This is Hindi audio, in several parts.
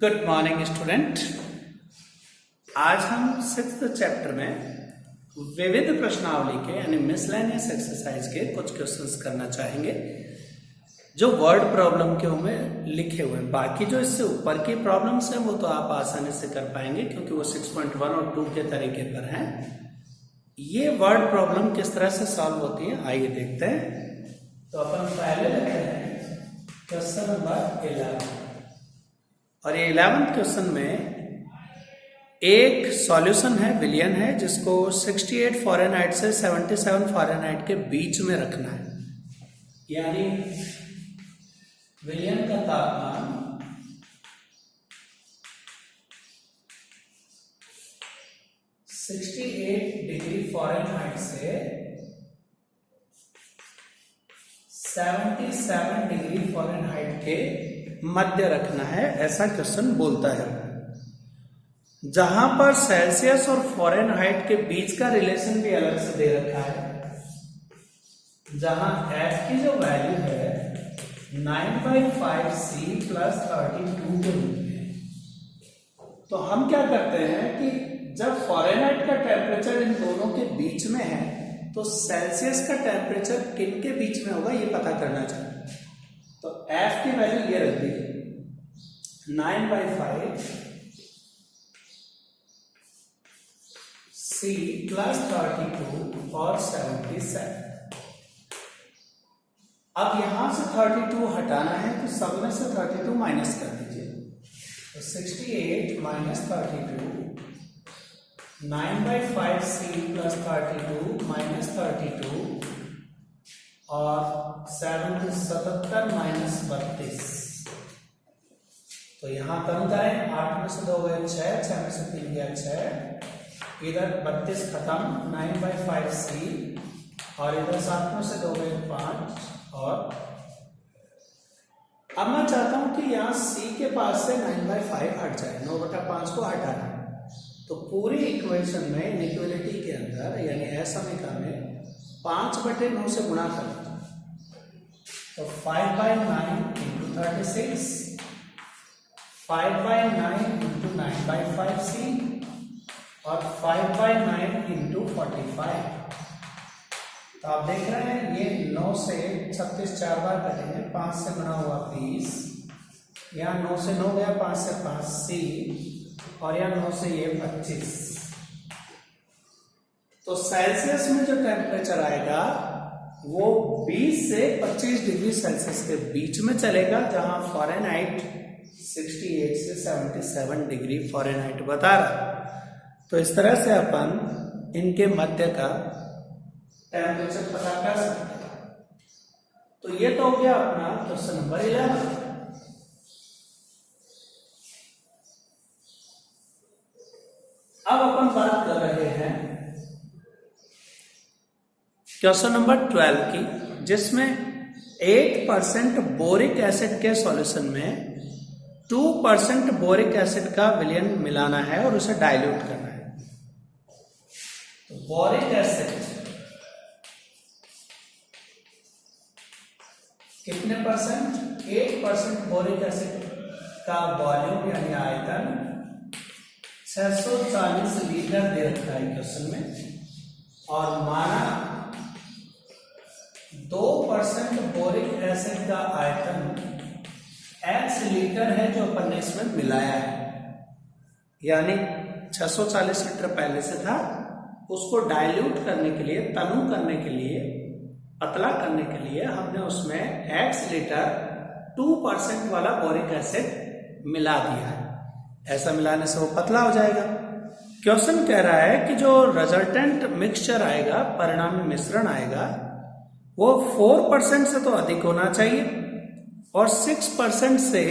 Good morning student. आज हम 6th चैप्टर में विविध प्रश्नावली के यानी मिसलेनियस एक्सरसाइज के कुछ क्वेश्चंस करना चाहेंगे जो वर्ड प्रॉब्लम के में लिखे हुए हैं। बाकी जो इससे ऊपर की प्रॉब्लम्स हैं वो तो आप आसानी से कर पाएंगे क्योंकि वो 6.1 और 2 के तरीके पर हैं। ये वर्ड प्रॉब्लम किस तरह से सॉल्व होती है आइए देखते हैं। तो अपन पहले लेते हैं क्वेश्चन नंबर 11 और ये 11th क्वेश्चन में एक सॉल्यूशन है विलियन है जिसको 68 फ़ारेनहाइट से 77 फ़ारेनहाइट के बीच में रखना है। यानी विलियन का तापमान 68 डिग्री फ़ारेनहाइट से 77 डिग्री फ़ारेनहाइट के मध्य रखना है, ऐसा क्वेश्चन बोलता है। जहां पर सेल्सियस और फ़ारेनहाइट के बीच का रिलेशन भी अलग से दे रखा है। जहां एफ की जो वैल्यू है 9/5C + 32 के रूप में। तो हम क्या करते हैं कि जब फ़ारेनहाइट का टेम्परेचर इन दोनों के बीच में है तो सेल्सियस का टेम्परेचर किन के बीच में होगा ये पता करना चाहिए। तो F की वैल्यू ये रख दी 9/5 C + 32 और 77। अब यहां से 32 हटाना है तो सब में से 32 माइनस कर दीजिए। तो 68 - 32 9/5C + 32 - 32 और 77 - 32। तो यहां कम करें, 8 में से 2 गए 6, 6 में से 3 गया 6, इधर 32 खत्म 9/5C और इधर 7 में से 2 गए 5। और अब मैं चाहता हूं कि यहां C के पास से 9/5 हट जाए, 9/5 को हटाना। तो पूरी इक्वेशन में इनइक्वालिटी के अंदर यानी असमीकरण में 5/9 से गुणा करें तो 5/9 × 36, 5/9 × 9/5C और 5/9 × 45। तो आप देख रहे हैं ये 9 से 36 4 बार कटेंगे, 5 से गुणा हुआ 20, यहाँ 9 से 9 गया, 5 से 5C और यहाँ 9 से ये 25। तो सेल्सियस में जो टेम्परेचर आएगा वो 20 से 25 डिग्री सेल्सियस के बीच में चलेगा, जहां फ़ारेनहाइट 68 से 77 डिग्री फ़ारेनहाइट बता रहा। तो इस तरह से अपन इनके मध्य का टेम्परेचर पता कर सकते हैं। तो ये तो हो गया अपना क्वेश्चन नंबर 11। अब अपन बात कर रहे हैं क्वेश्चन नंबर 12 की, जिसमें 8% बोरिक एसिड के सॉल्यूशन में 2% बोरिक एसिड का विलयन मिलाना है और उसे डाइल्यूट करना है। तो बोरिक एसिड कितने परसेंट? 8% बोरिक एसिड का वॉल्यूम यानी आयतन 640 लीटर दे रखा है क्वेश्चन में, और माना 2% बोरिक एसिड का आयतन X लीटर है जो अपन ने इसमें मिलाया है। यानी 640 लीटर पहले से था, उसको डाइल्यूट करने के लिए, तनु करने के लिए, पतला करने के लिए हमने उसमें X लीटर 2% वाला बोरिक एसिड मिला दिया है। ऐसा मिलाने से वो पतला हो जाएगा। क्वेश्चन कह रहा है कि जो रिजल्टेंट मिक्सचर आएगा, परिणामी मिश्रण आएगा, वो 4% से तो अधिक होना चाहिए और 6% से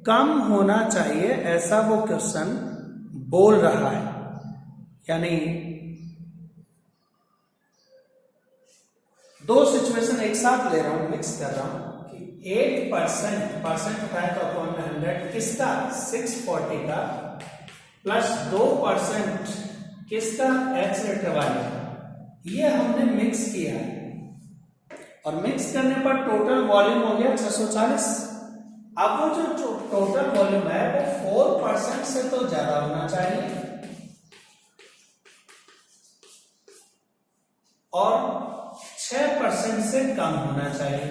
कम होना चाहिए, ऐसा वो क्वेश्चन बोल रहा है। यानी दो सिचुएशन एक साथ ले रहा हूं, मिक्स कर रहा हूं कि 8% उठाए तो अपॉन में 100 किसका? 640 का, प्लस 2% किसका? X लीटर वाले। ये हमने मिक्स किया है और मिक्स करने पर टोटल वॉल्यूम हो गया 640। अब वो जो टोटल वॉल्यूम है वो 4% से तो ज्यादा होना चाहिए और 6% से कम होना चाहिए।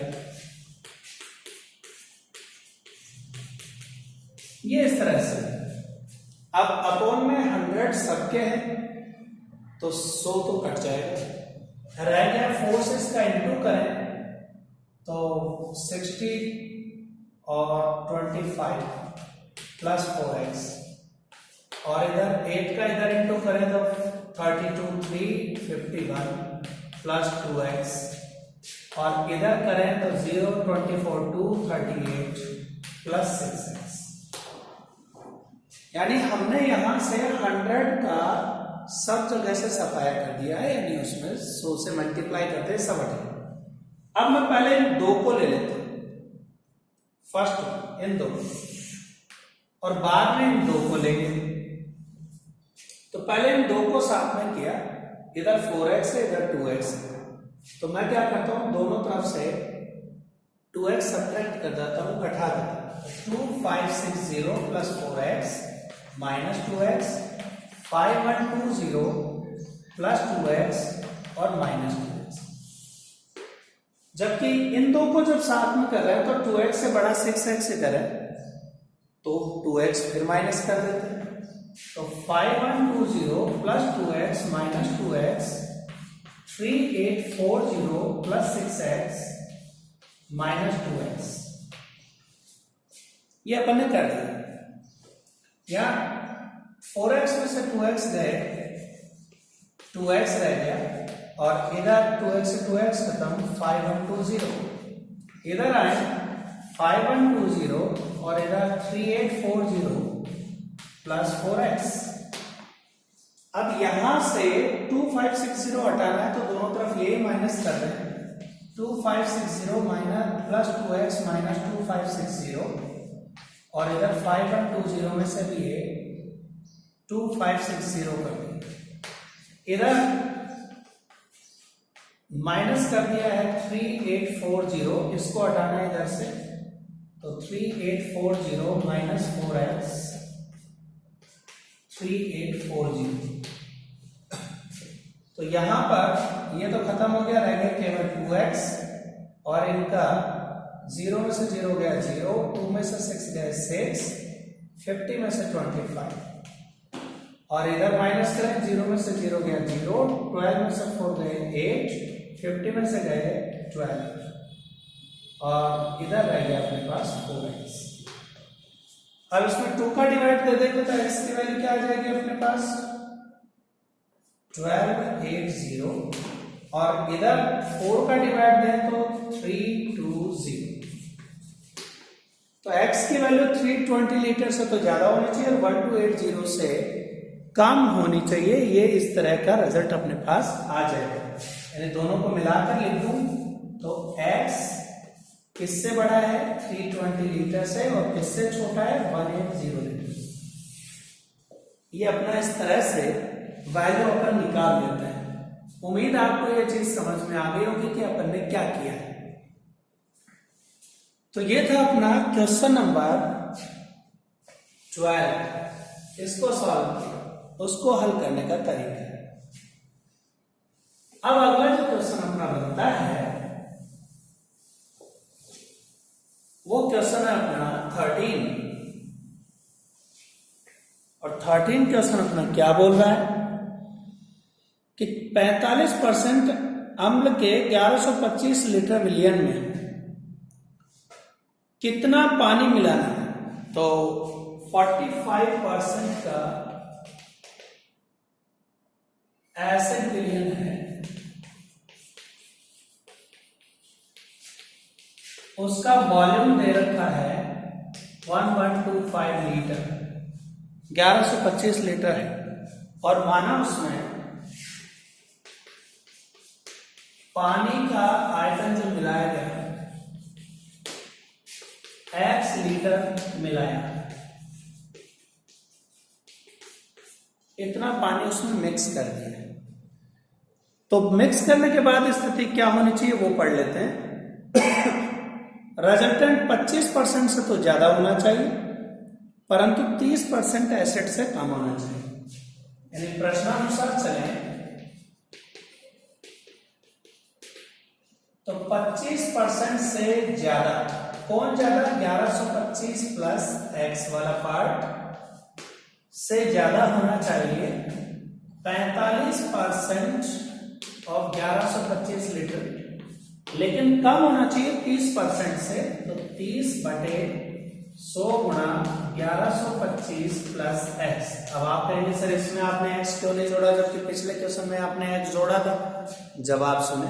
ये इस तरह से। अब अपॉन में 100 सबके हैं तो 100 तो कट जाएगा, रह गया 4 से इसका इंटू करें तो 60 और 25 प्लस 4x, और इधर 8 का इधर इंटू करें तो 32 3 51 प्लस 2x, और इधर करें तो 0 24 2 38 प्लस 6x। यानी हमने यहां से 100 का सब जगह से सफाया कर दिया है, यानी उसमें 100 से मल्टीप्लाई करते हैं सब हटे। अब मैं पहले इन दो को ले लेता हूं, फर्स्ट इन दो और बाद में इन दो को लेंगे। तो पहले इन दो को साथ में किया, इधर 4x है इधर 2x है, तो मैं क्या करता हूं दोनों तरफ से 2x सब्ट्रैक्ट कर देता हूं, घटा देता हूं। 2560 plus 4x minus 2x, 5120 plus 2x और माइनस 2x। जबकि इन दो को जब साथ में कर रहे हैं तो 2x से बड़ा 6x से करें तो 2x फिर माइनस कर देते हैं, तो 5120 plus 2x minus 2x 3840 plus 6x minus 2x। ये अपन ने कर दिया। या 4x में से 2x गए, 2x रह गया, और इधर 2x से 2x खत्म, 5120 इधर आए 5120 और इधर 3840 प्लस 4x। अब यहां से 2560 हटाना है तो दोनों तरफ ये माइनस कर रहे हैं, 2560 माइनस प्लस 2x माइनस 2560, और इधर 5120 में से भी ये 2560 कर दिया, इधर माइनस कर दिया है 3840, इसको हटाना है इधर से, तो 3840 माइनस 4x 3840। तो यहां पर ये तो खत्म हो गया, रह गया केवल 2x, और इनका 0 में से 0 गया 0, 2 में से 6 गया 6, 50 में से 25, और इधर माइनस करें, 0 में से 0 गया 0, 12 में से 4 गए 8, 50 में से गए 12, और इधर रह गया अपने पास 4x। अब इसमें 2 का डिवाइड दे देंगे तो x की वैल्यू क्या आ जाएगी अपने पास 1280, और इधर 4 का डिवाइड दें तो 320। तो x की वैल्यू 320 लीटर से तो ज्यादा होनी चाहिए और 1280 से कम होनी चाहिए। ये इस तरह का रिजल्ट अपने पास आ जाएगा। यानी दोनों को मिलाकर लिख दूं तो x किससे बड़ा है 320 लीटर से, और किससे छोटा है 180 लीटर। ये अपना इस तरह से वैल्यू अपन निकाल देते हैं। उम्मीद आपको ये चीज समझ में आ गई होगी कि अपन ने क्या किया है। तो ये था अपना क्वेश्चन नंबर 12। इसको सॉल्व किया, उसको हल करने का तरीका है। अब अगला जो क्वेश्चन अपना बनता है वो क्वेश्चन है अपना 13, और 13 क्वेश्चन अपना क्या बोल रहा है कि 45% अम्ल के 1125 लीटर विलयन में कितना पानी मिलाना है। तो 45% का एसिड विलयन है, उसका वॉल्यूम दे रखा है 1125 लीटर, 1125 लीटर है, और माना उसमें पानी का आयतन जो मिलाया गया x लीटर मिलाया, इतना पानी उसमें मिक्स कर दिया। तो मिक्स करने के बाद स्थिति क्या होनी चाहिए वो पढ़ लेते हैं। रिजल्टेंट 25% से तो ज्यादा होना चाहिए, परंतु 30% एसिड से कम होना चाहिए। यानी प्रश्नानुसार चलें तो 25% से ज्यादा, कौन ज्यादा, 1125 प्लस एक्स वाला पार्ट से ज्यादा होना चाहिए 45% ऑफ 1125 लीटर, लेकिन कम होना चाहिए 30% से, तो 30/100 गुणा 1125 प्लस एक्स। अब आप कहेंगे सर इसमें आपने एक्स क्यों नहीं जोड़ा, जबकि पिछले क्वेश्चन में आपने एक्स जोड़ा था। जवाब सुने,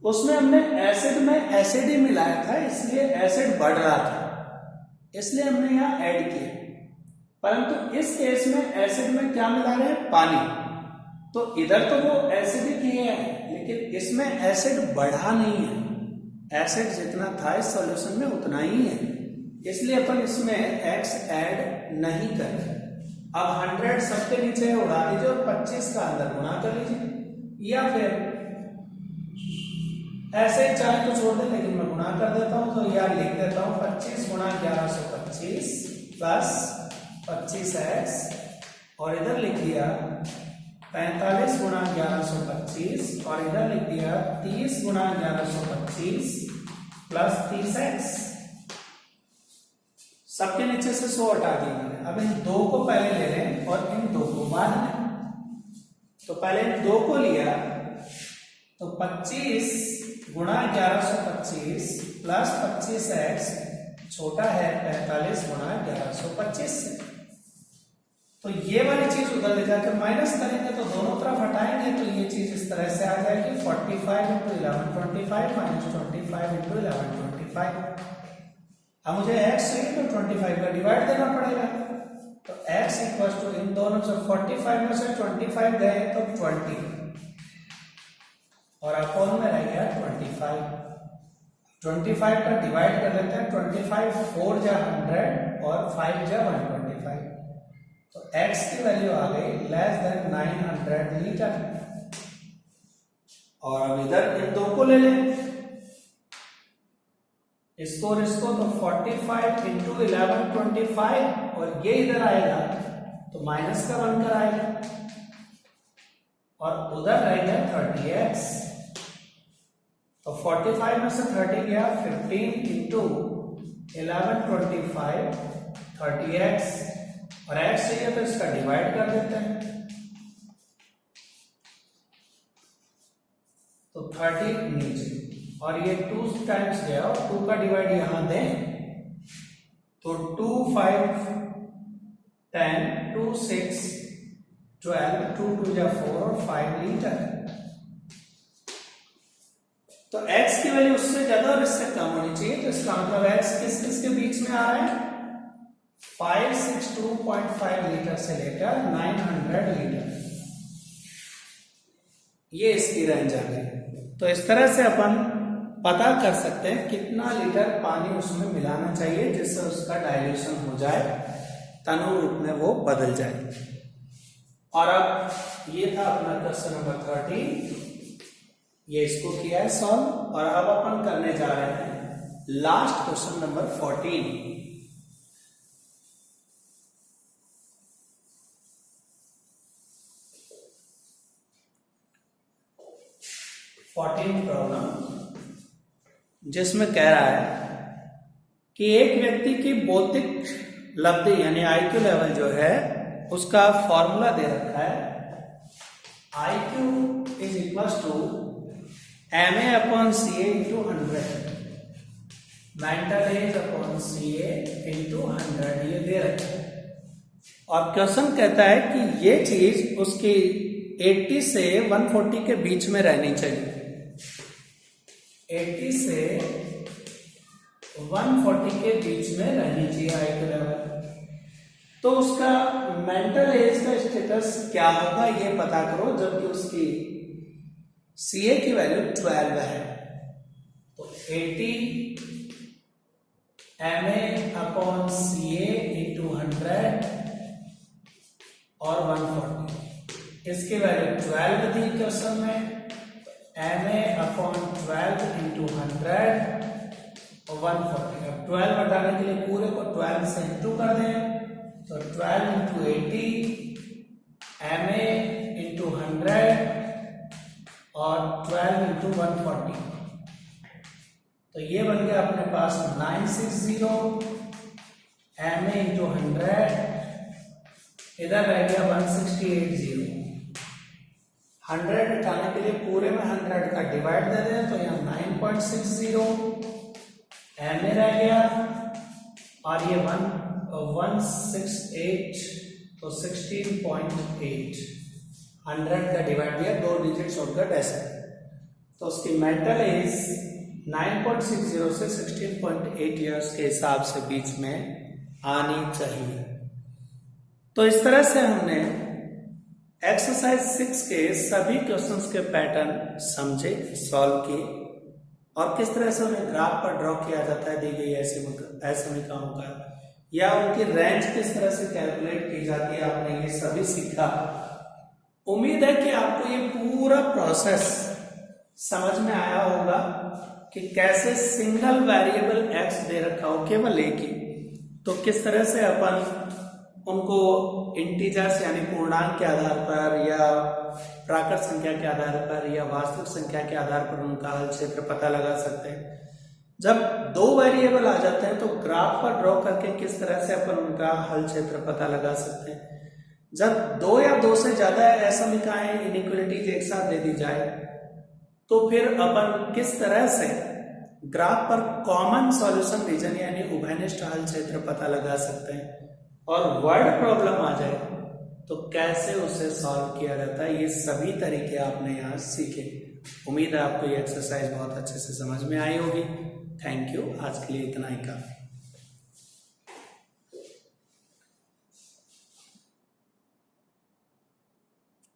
उसमें हमने एसिड में एसिड ही मिलाया था, इसलिए एसिड बढ़ रहा था, इसलिए हमने यहाँ ऐड किया। परंतु इस केस में एसिड में क्या मिला रहे हैं, पानी, तो इधर तो वो एसिड ही किए हैं, लेकिन इसमें एसिड बढ़ा नहीं है, एसिड जितना था इस सॉल्यूशन में उतना ही है, इसलिए अपन इसमें एक्स ऐड नहीं करें। अब 100 सबके नीचे उड़ा दीजिए और 25 का अंदर गुणा कर लीजिए, या फिर ऐसे ही चाहे तो छोड़ दें, लेकिन मैं गुणा कर देता हूं, तो यार लिख देता हूं 25 गुणा 1125 प्लस 25x, और इधर लिख दिया 45 गुणा 1125, और इधर लिख दिया 30 गुणा 1125 प्लस 30x। सबके नीचे से 100 हटा दिया मैंने। अब इन दो को पहले ले लें और इन दो को बाद में, तो पहले इन दो को लिया तो 25 गुणा 1125 प्लस 25x छोटा है 45 गुणा 1125 से, तो ये वाली चीज उधर ले जाकर माइनस करेंगे, तो दोनों तरफ हटाएंगे तो ये चीज इस तरह से आ जाएगी 45 × 1125 माइनस 25 × 1125। अब मुझे x चाहिए तो 25 का डिवाइड देना पड़ेगा, तो x इक्वल टू इन दोनों से 45 में से 25 गए तो 20, और अपॉन में रह गया 25 का डिवाइड कर लेते हैं, 25 4 जा 100 और 5 जा 125, तो x की वैल्यू आ गई लेस देन 900 लीटर। और अब इधर इन दो को ले लें, इसको और इसको, तो 45 × 1125, और ये इधर आएगा तो माइनस का बनकर आएगा, और उधर रहेगा 30x, तो 45 में से 30 गया, 15 × 1125 30x, और x चाहिए तो इसका डिवाइड कर देते हैं, तो 30 नीचे, और ये 2 टाइम्स गया, और 2 का डिवाइड यहां दें तो 2 5 10 2 6 12 2 2 जा 4 और 5 लीटर। तो x की वैल्यू उससे ज्यादा और इससे कम होनी चाहिए, तो इसका मतलब x किस किस के बीच में आ रहा है, 562.5 लीटर से लेकर 900 लीटर, ये इसकी रेंज आ गई। तो इस तरह से अपन पता कर सकते हैं कितना लीटर पानी उसमें मिलाना चाहिए जिससे उसका डाइल्यूशन हो जाए, तनु रूप में वो बदल जाए। और अब ये था अपना क्वेश्चन नंबर 30, ये इसको किया है सॉल्व, और अब अपन करने जा रहे हैं लास्ट क्वेश्चन नंबर 14। प्रॉब्लम, जिसमें कह रहा है कि एक व्यक्ति की बौद्धिक लब्धि यानी IQ लेवल जो है उसका फॉर्मूला दे रखा है, IQ is equal to MA/CA × 100, mental age upon CA × 100, ये दे रखा है। और क्वेश्चन कहता है कि ये चीज उसकी 80 से 140 के बीच में रहनी चाहिए, 80 से 140 के बीच में रहनी चाहिए IQ लेवल। तो उसका मेंटल एज का स्टेटस क्या होगा ये पता करो, जबकि उसकी CA की वैल्यू 12 है, तो 80 MA/CA × 100 और 140, इसकी वैल्यू 12 थी क्वेश्चन में, MA/12 × 100 और 140। अब 12 हटाने के लिए पूरे को 12 से इंटू कर दें, तो 12 इंटू 80 MA इंटू 100 और 12 इंटू 140, तो ये बन गया अपने पास 960 MA इंटू 100, इधर रह गया 1680। 100 हटाने के लिए पूरे में 100 का डिवाइड दे दें, तो यहाँ 9.60 MA रह गया और ये 168, तो 16.8। 100 का डिवाइड दिया, 2 डिजिट्स और का डेसिमल, तो उसकी मेंटल एज 9.60 से 16.8 ईयर्स के हिसाब से बीच में आनी चाहिए। तो इस तरह से हमने एक्सरसाइज 6 के सभी क्वेश्चंस के पैटर्न समझे, सॉल्व किए और किस तरह से उन्हें ग्राफ पर ड्रॉ किया जाता है दी गई असमीकरणों का, या उनकी रेंज किस तरह से कैलकुलेट की जाती है, आपने ये सभी सीखा। उम्मीद है कि आपको ये पूरा प्रोसेस समझ में आया होगा कि कैसे सिंगल वेरिएबल x दे रखा हो, केवल एक ही, तो किस तरह से अपन उनको इंटीजर्स यानी पूर्णांक के आधार पर या प्राकृत संख्या के आधार पर या वास्तविक संख्या के आधार पर उनका हल क्षेत्र पता लगा सकते हैं। जब 2 वेरिएबल आ जाते हैं तो ग्राफ पर ड्रॉ करके किस तरह से अपन उनका हल क्षेत्र पता लगा सकते हैं। जब 2 या 2 से ज्यादा असमीकरणें इनइक्वालिटीज एक साथ दे दी जाए तो फिर अपन किस तरह से ग्राफ पर कॉमन सॉल्यूशन रीजन यानी उभयनिष्ठ हल क्षेत्र पता लगा सकते हैं, और वर्ड प्रॉब्लम आ जाए तो कैसे उसे सॉल्व किया जाता है। ये सभी तरीके आपने यहाँ सीखे। उम्मीद है आपको ये एक्सरसाइज बहुत अच्छे से समझ में आई होगी। थैंक यू, आज के लिए इतना ही काफी।